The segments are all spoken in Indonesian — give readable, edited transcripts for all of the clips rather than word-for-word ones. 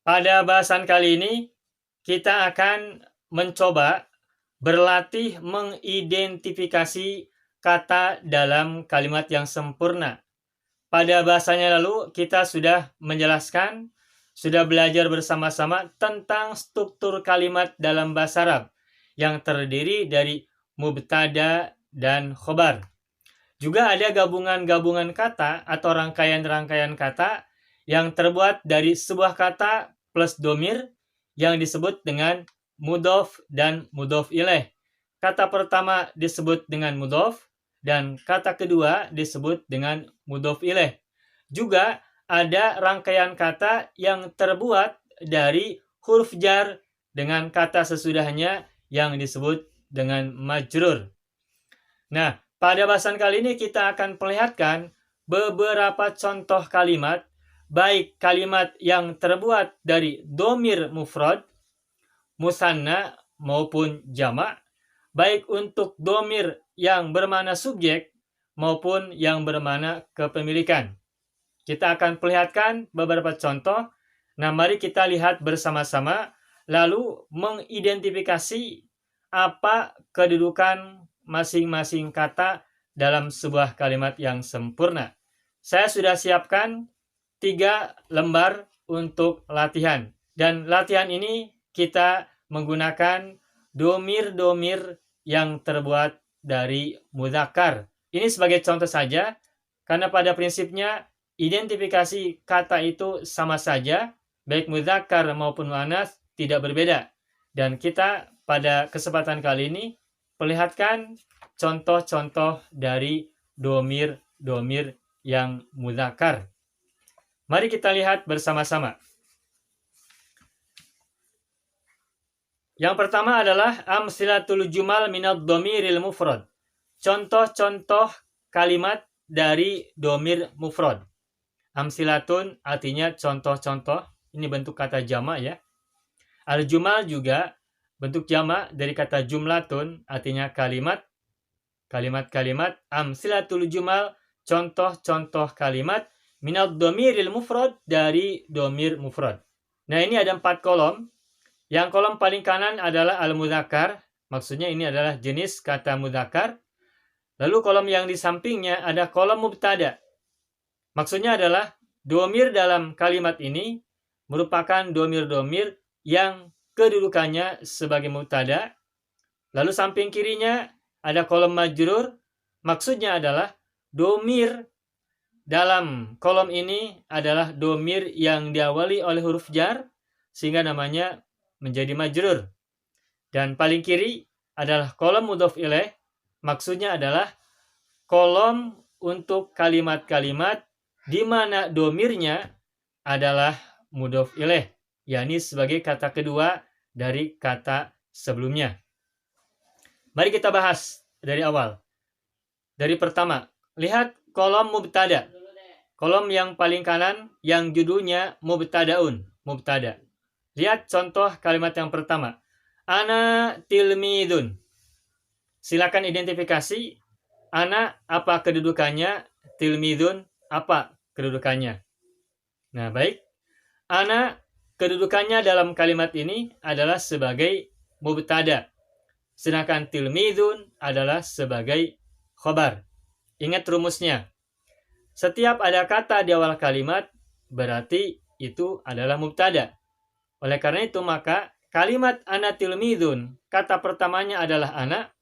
Pada bahasan kali ini, kita akan mencoba berlatih mengidentifikasi kata dalam kalimat yang sempurna. Pada bahasanya lalu, kita sudah menjelaskan, sudah belajar bersama-sama tentang struktur kalimat dalam bahasa Arab yang terdiri dari mubtada dan khobar. Juga ada gabungan-gabungan kata atau rangkaian-rangkaian kata yang terbuat dari sebuah kata plus domir yang disebut dengan mudhof dan mudhof ilaih. Kata pertama disebut dengan mudhof dan kata kedua disebut dengan mudhof ilaih. Juga ada rangkaian kata yang terbuat dari huruf jar dengan kata sesudahnya yang disebut dengan majrur. Nah, pada bahasan kali ini kita akan perlihatkan beberapa contoh kalimat, baik kalimat yang terbuat dari domir mufrad, musanna maupun jamak, baik untuk domir yang bermakna subjek maupun yang bermakna kepemilikan. Kita akan perlihatkan beberapa contoh. Nah, mari kita lihat bersama-sama, lalu mengidentifikasi apa kedudukan masing-masing kata dalam sebuah kalimat yang sempurna. Saya sudah siapkan 3 lembar untuk latihan. Dan latihan ini kita menggunakan domir-domir yang terbuat dari mudzakkar. Ini sebagai contoh saja, karena pada prinsipnya identifikasi kata itu sama saja, baik mudzakkar maupun muannas tidak berbeda. Dan kita pada kesempatan kali ini perlihatkan contoh-contoh dari domir-domir yang mudzakkar. Mari kita lihat bersama-sama. Yang pertama adalah amsilatul jumal minad domiril mufrad. Contoh-contoh kalimat dari domir mufrad. Amsilatun artinya contoh-contoh. Ini bentuk kata jamak ya. Al-jumal juga bentuk jamak dari kata jumlatun, artinya kalimat. Kalimat-kalimat. Amsilatul jumal, contoh-contoh kalimat. Minad domiril mufrad, dari domir mufrad. Nah, ini ada 4 kolom. Yang kolom paling kanan adalah al-mudzakkar. Maksudnya ini adalah jenis kata mudzakkar. Lalu kolom yang di sampingnya ada kolom mubtada. Maksudnya adalah domir dalam kalimat ini merupakan domir-domir yang kedudukannya sebagai mubtada. Lalu samping kirinya ada kolom majrur. Maksudnya adalah domir dalam kolom ini adalah domir yang diawali oleh huruf jar sehingga namanya menjadi majrur. Dan paling kiri adalah kolom mudhof ilaih. Maksudnya adalah kolom untuk kalimat-kalimat di mana domirnya adalah mudhof ilaih, yakni sebagai kata kedua dari kata sebelumnya. Mari kita bahas dari awal. Dari pertama, lihat kolom mubtada. Kolom yang paling kanan yang judulnya mubtadaun, mubtada. Lihat contoh kalimat yang pertama. Ana tilmidun. Silakan identifikasi ana apa kedudukannya, tilmidun apa kedudukannya. Nah, baik. Ana kedudukannya dalam kalimat ini adalah sebagai mubtada. Sedangkan tilmidun adalah sebagai khobar. Ingat rumusnya. Setiap ada kata di awal kalimat, berarti itu adalah mubtada. Oleh karena itu, maka kalimat ana tilmidun, kata pertamanya adalah ana,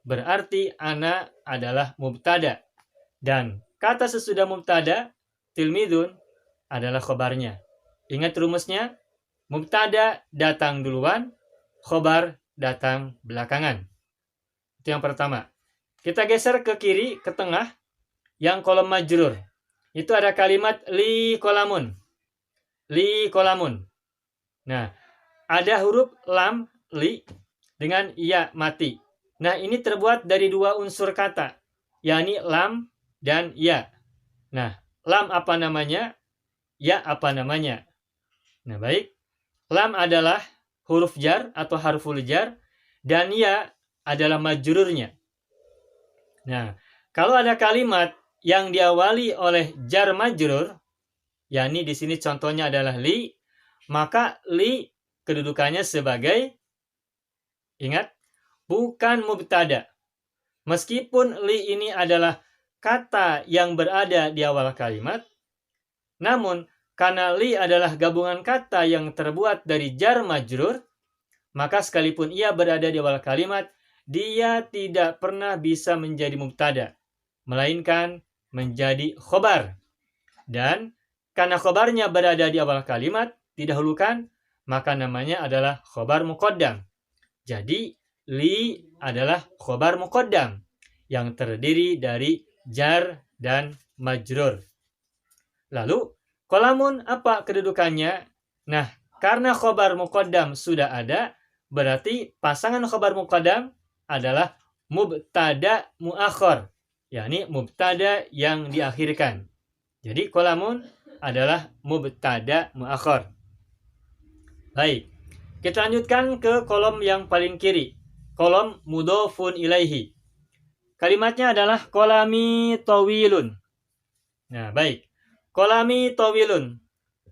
berarti ana adalah mubtada. Dan kata sesudah mubtada, tilmidun, adalah khobarnya. Ingat rumusnya, mubtada datang duluan, khobar datang belakangan. Itu yang pertama. Kita geser ke kiri, ke tengah, yang kolom majrur. Itu ada kalimat li kolamun. Li kolamun. Nah, ada huruf lam, li, dengan ya mati. Nah, ini terbuat dari 2 unsur kata, yakni lam dan ya. Nah, lam apa namanya? Ya apa namanya? Nah, baik. Lam adalah huruf jar atau harful jar, dan ya adalah majrurnya. Nah, kalau ada kalimat yang diawali oleh jar majrur, yakni di sini contohnya adalah li, maka li kedudukannya sebagai, ingat, bukan mubtada. Meskipun li ini adalah kata yang berada di awal kalimat, namun karena li adalah gabungan kata yang terbuat dari jar majrur, maka sekalipun ia berada di awal kalimat, dia tidak pernah bisa menjadi mubtada, melainkan menjadi khobar. Dan karena khobarnya berada di awal kalimat, didahulukan, maka namanya adalah khobar muqaddam. Jadi, li adalah khobar muqaddam yang terdiri dari jar dan majrur. Lalu, qalamun apa kedudukannya? Nah, karena khobar muqaddam sudah ada, berarti pasangan khobar muqaddam adalah mubtada muakhar, yakni mubtada yang diakhirkan. Jadi qalamun adalah mubtada muakhar. Baik, kita lanjutkan ke kolom yang paling kiri, kolom mudhofun ilaihi. Kalimatnya adalah kolami tawilun. Nah, baik. Kolami tawilun.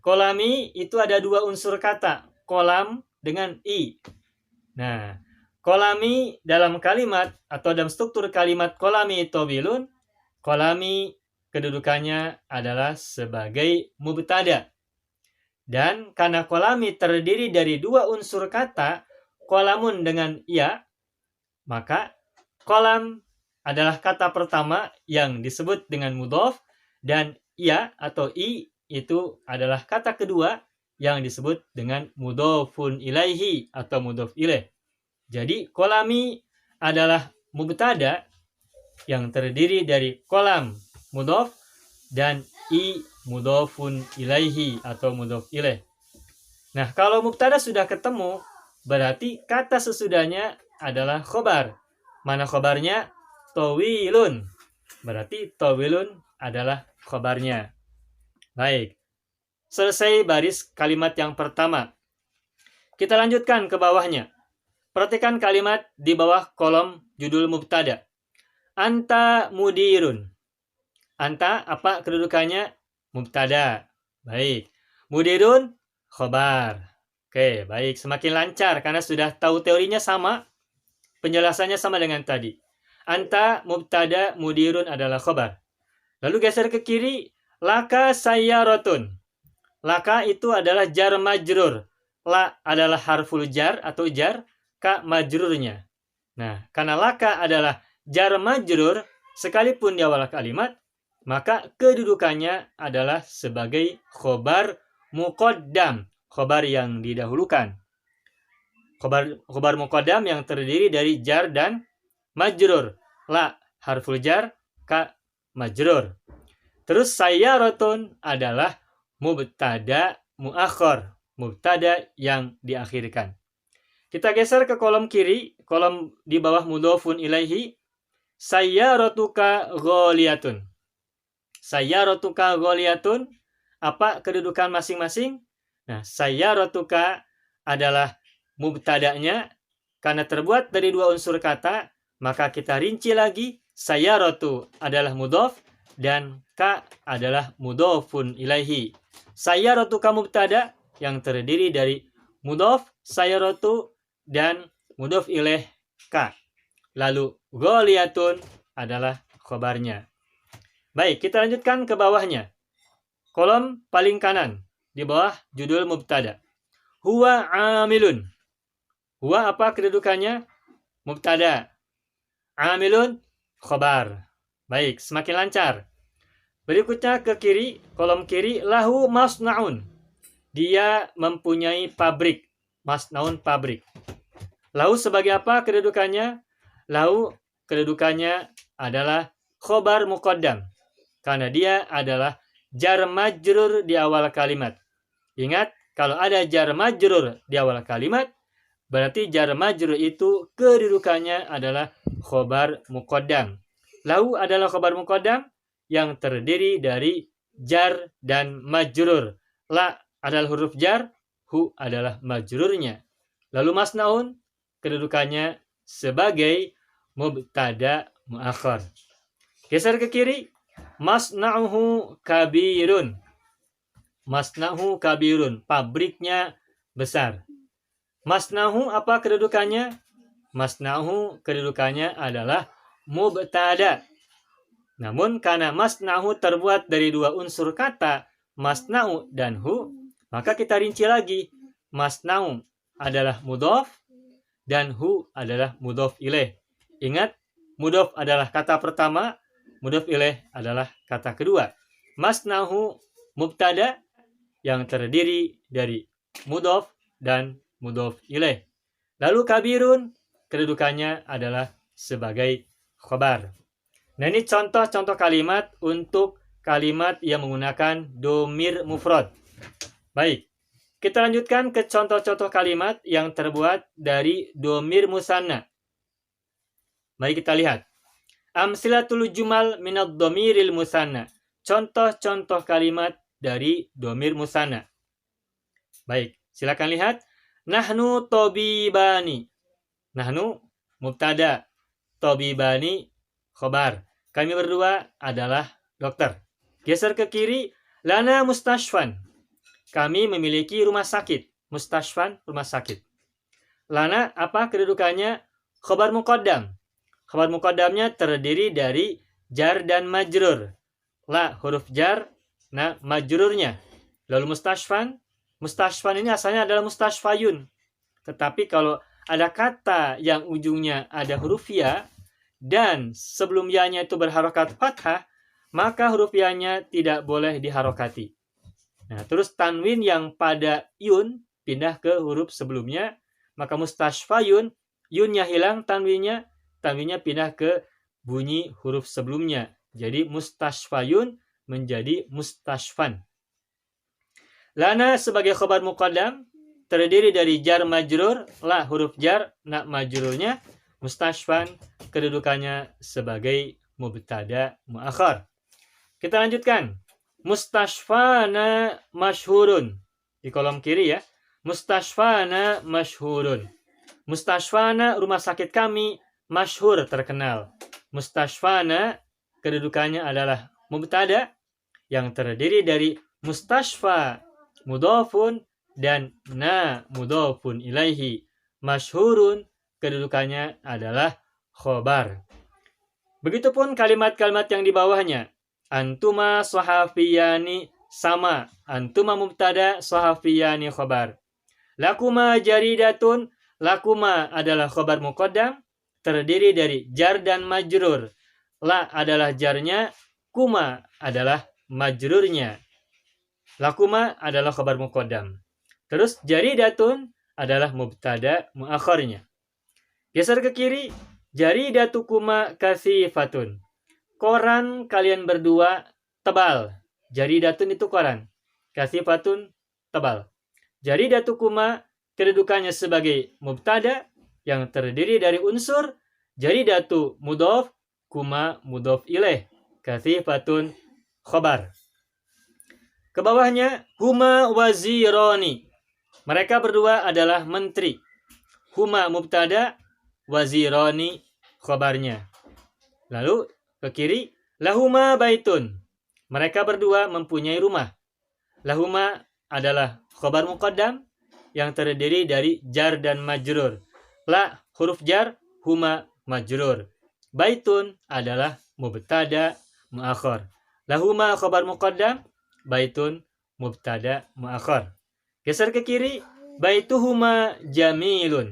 Kolami itu ada dua unsur kata, kolam dengan i. Nah, kolami dalam kalimat atau dalam struktur kalimat kolami tawilun, kolami kedudukannya adalah sebagai mubtada. Dan karena kolami terdiri dari dua unsur kata, kolamun dengan ya, maka kolam adalah kata pertama yang disebut dengan mudhof, dan ya atau i itu adalah kata kedua yang disebut dengan mudhofun ilaihi atau mudhof ilaih. Jadi kolami adalah mubtada yang terdiri dari kolam mudhof dan i mudhofun ilaihi atau mudhof ilaih. Nah, kalau mubtada sudah ketemu, berarti kata sesudahnya adalah khobar. Mana khobarnya? Tawilun. Berarti tawilun adalah khobarnya. Baik. Selesai baris kalimat yang pertama. Kita lanjutkan ke bawahnya. Perhatikan kalimat di bawah kolom judul mubtada. Anta mudirun. Anta apa kedudukannya? Mubtada. Baik. Mudirun khobar. Oke, baik. Semakin lancar karena sudah tahu teorinya sama. Penjelasannya sama dengan tadi. Anta mubtada, mudirun adalah khobar. Lalu geser ke kiri. Laka sayyaratun. Laka itu adalah jar majrur. La adalah harful jar atau jar. Ka majrurnya. Nah, karena laka adalah jar majrur, sekalipun di awal kalimat, maka kedudukannya adalah sebagai khobar muqaddam, khobar yang didahulukan. Khobar muqaddam yang terdiri dari jar dan majrur. La harful jar, ka majrur. Terus sayyaratun adalah mubtada muakhar, mubtada yang diakhirkan. Kita geser ke kolom kiri, kolom di bawah mudhofun ilaihi. Sayyaratuka ghaliyatun. Sayyaratuka ghaliyatun. Apa kedudukan masing-masing? Nah, sayyaratuka adalah mubtadanya. Karena terbuat dari dua unsur kata, maka kita rinci lagi. Sayyaratu adalah mudhof dan ka adalah mudhofun ilaihi. Sayyaratuka mubtada yang terdiri dari mudhof, sayyaratu, dan mudhof ilaih ka. Lalu ghaliyatun adalah khobarnya. Baik, kita lanjutkan ke bawahnya. Kolom paling kanan di bawah judul mubtada. Huwa amilun. Huwa apa kedudukannya? Mubtada. Amilun khobar. Baik, semakin lancar. Berikutnya ke kiri, kolom kiri, lahu masnaun. Dia mempunyai pabrik. Masnaun pabrik. Lahu sebagai apa kedudukannya? Lahu kedudukannya adalah khobar muqaddam. Karena dia adalah jar majrur di awal kalimat. Ingat, kalau ada jar majrur di awal kalimat, berarti jar majrur itu kedudukannya adalah khobar muqaddam. Lahu adalah khobar muqaddam yang terdiri dari jar dan majrur. La adalah huruf jar, hu adalah majrurnya. Lalu masnaun kedudukannya sebagai mubtada muakhar. Geser ke kiri. Masna'uhu kabirun. Masnahu kabirun, pabriknya besar. Masnahu apa kedudukannya? Masnahu kedudukannya adalah mubtada. Namun karena masnahu terbuat dari dua unsur kata, masnahu dan hu, maka kita rinci lagi. Masnahu adalah mudhof dan hu adalah mudhof ilaih. Ingat, mudhof adalah kata pertama, mudhof ilaih adalah kata kedua. Masnahu mubtada yang terdiri dari mudhof dan mudhof ilaih. Lalu kabirun kedudukannya adalah sebagai khobar. Nah, ini contoh-contoh kalimat untuk kalimat yang menggunakan domir mufrad. Baik, kita lanjutkan ke contoh-contoh kalimat yang terbuat dari domir musanna. Mari kita lihat. Amsilatul jumal minad domiril musanna. Contoh-contoh kalimat dari domir musanna. Baik, silakan lihat. Nahnu tobibani. Nahnu mubtada, tobibani khobar. Kami berdua adalah dokter. Geser ke kiri, lana mustashfan. Kami memiliki rumah sakit. Mustashfan, rumah sakit. Lana apa kedudukannya? Khobar muqaddam. Khobar muqaddamnya terdiri dari jar dan majrur. La huruf jar, na majrurnya. Lalu mustashfan. Mustashfan ini asalnya adalah mustashfayun. Tetapi kalau ada kata yang ujungnya ada huruf ya, dan sebelum ya-nya itu berharokat fathah, maka huruf ya-nya tidak boleh diharokati. Nah, terus tanwin yang pada yun pindah ke huruf sebelumnya, maka mustashfayun, yunnya hilang, tanwinnya pindah ke bunyi huruf sebelumnya. Jadi mustashfayun menjadi mustashfan. Lana sebagai khobar muqaddam terdiri dari jar majrur, la huruf jar, na majrurnya, mustashfan kedudukannya sebagai mubtada muakhar. Kita lanjutkan. Mustashfana masyhurun. Di kolom kiri ya. Mustashfana masyhurun. Mustashfana rumah sakit kami masyhur terkenal. Mustashfana kedudukannya adalah mubtada yang terdiri dari mustashfa mudhofun dan na mudhofun ilaihi. Masyhurun kedudukannya adalah khobar. Begitupun kalimat-kalimat yang di bawahnya. Antuma sahafiyani sama. Antuma mubtada, sahafiyani khobar. Lakuma jaridatun. Lakuma adalah khobar muqaddam. Terdiri dari jar dan majrur. La adalah jarnya. Kuma adalah majrurnya. Lakuma adalah khobar muqaddam. Terus jaridatun adalah mubtada muakharnya. Geser ke kiri. Jaridatukuma kasifatun. Koran kalian berdua tebal. Jaridatun itu koran. Kasifatun tebal. Jaridatukuma kedudukannya sebagai mubtada yang terdiri dari unsur jaridatu mudhof, kuma mudhof ilaih. Kasifatun khobar. Ke bawahnya huma wazironi. Mereka berdua adalah menteri. Huma mubtada, wazironi khobarnya. Lalu ke kiri, lahuma baitun. Mereka berdua mempunyai rumah. Lahuma adalah khobar muqaddam yang terdiri dari jar dan majrur. La huruf jar, huma majrur. Baitun adalah mubtada muakhar. Lahuma khobar muqaddam, baitun mubtada muakhar. Geser ke kiri, baituhuma jamilun.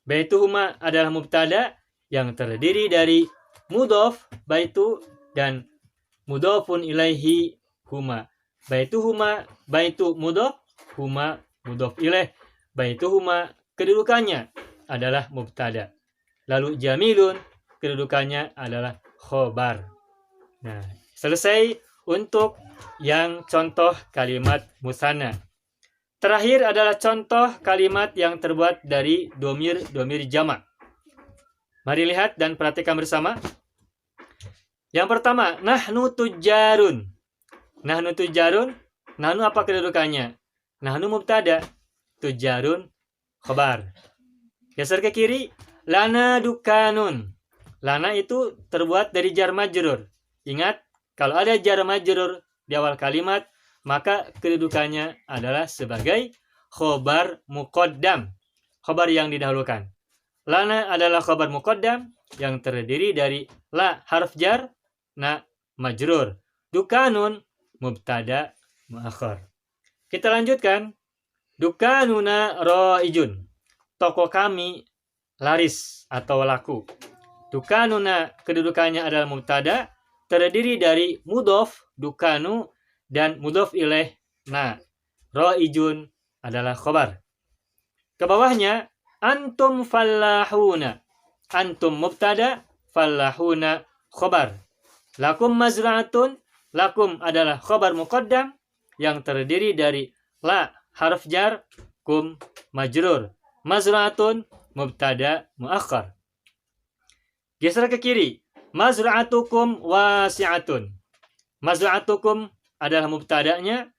Baituhuma adalah mubtada yang terdiri dari mudhof baitu dan mudhofun ilaihi huma. Baituhuma, baitu mudhof, huma mudhof ilaih. Baituhuma kedudukannya adalah mubtada. Lalu jamilun kedudukannya adalah khobar. Nah, selesai untuk yang contoh kalimat musanna. Terakhir adalah contoh kalimat yang terbuat dari domir jamak. Mari lihat dan perhatikan bersama. Yang pertama, nahnu tujarun. Nahnu tujarun. Nahnu apa kedudukannya? Nahnu mubtada. Tujarun khobar. Geser ke kiri. Lana dukanun. Lana itu terbuat dari jar majrur. Ingat, kalau ada jar majrur di awal kalimat, maka kedudukannya adalah sebagai khobar muqaddam, khobar yang didahulukan. Lana adalah khobar muqaddam yang terdiri dari la harf jar, na majrur. Dukanun mubtada muakhar. Kita lanjutkan. Dukanuna raijun. Toko kami laris atau laku. Dukanuna kedudukannya adalah mubtada, terdiri dari mudhof dukanu dan mudhof ilaih na. Raijun adalah khobar. Ke bawahnya antum fallahuna. Antum mubtada, fallahuna khobar. Lakum mazra'atun. Lakum adalah khobar muqaddam yang terdiri dari la harf jar, kum majrur. Mazra'atun mubtada muakhar. Geser ke kiri. Mazra'atukum wasi'atun. Mazra'atukum adalah mubtada'nya.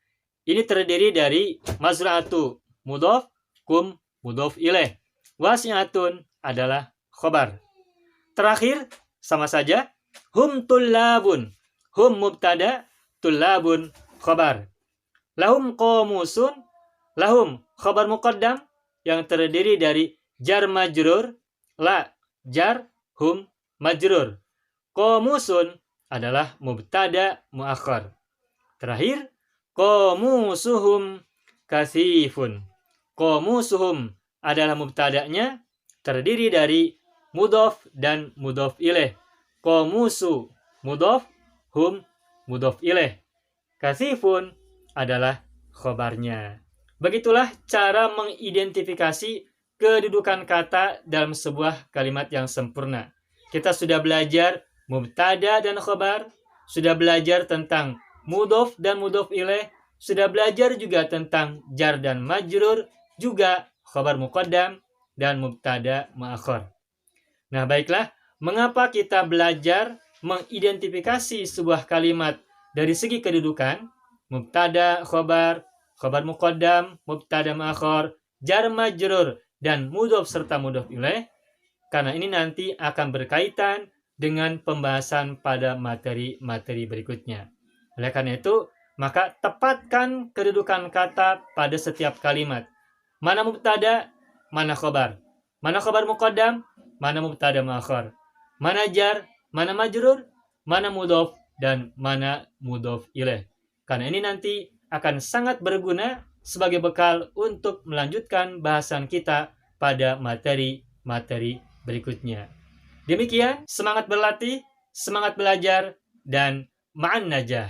Ini terdiri dari mazra'atu mudhof, kum mudhof ilaih. Wasi'atun adalah khobar. Terakhir sama saja. Hum tullabun. Hum mubtada, tullabun khobar. Lahum qamusun. Lahum khobar muqaddam yang terdiri dari jar majrur, la jar, hum majrur. Qamusun adalah mubtada muakhar. Terakhir, qamusuhum kasifun. Qamusuhum adalah mubtada'nya, terdiri dari mudhof dan mudhof ilaih. Qamusu mudhof, hum mudhof ilaih. Kasifun adalah khobarnya. Begitulah cara mengidentifikasi kedudukan kata dalam sebuah kalimat yang sempurna. Kita sudah belajar mubtada dan khobar, sudah belajar tentang mudhof dan mudhof ilaih, sudah belajar juga tentang jar dan majrur, juga khobar muqaddam dan mubtada muakhar. Nah, baiklah, mengapa kita belajar mengidentifikasi sebuah kalimat dari segi kedudukan? Mubtada, khobar, khobar muqaddam, mubtada muakhar, jar majrur, dan mudhof serta mudhof ilaih. Karena ini nanti akan berkaitan dengan pembahasan pada materi-materi berikutnya. Oleh karena itu, maka tepatkan kedudukan kata pada setiap kalimat. Mana mubtada, mana khobar. Mana khobar muqaddam, mana mubtada muakhar. Mana jar, mana majrur, mana mudhof, dan mana mudhof ilaih. Karena ini nanti akan sangat berguna sebagai bekal untuk melanjutkan bahasan kita pada materi-materi berikutnya. Demikian, semangat berlatih, semangat belajar, dan ma'an najah.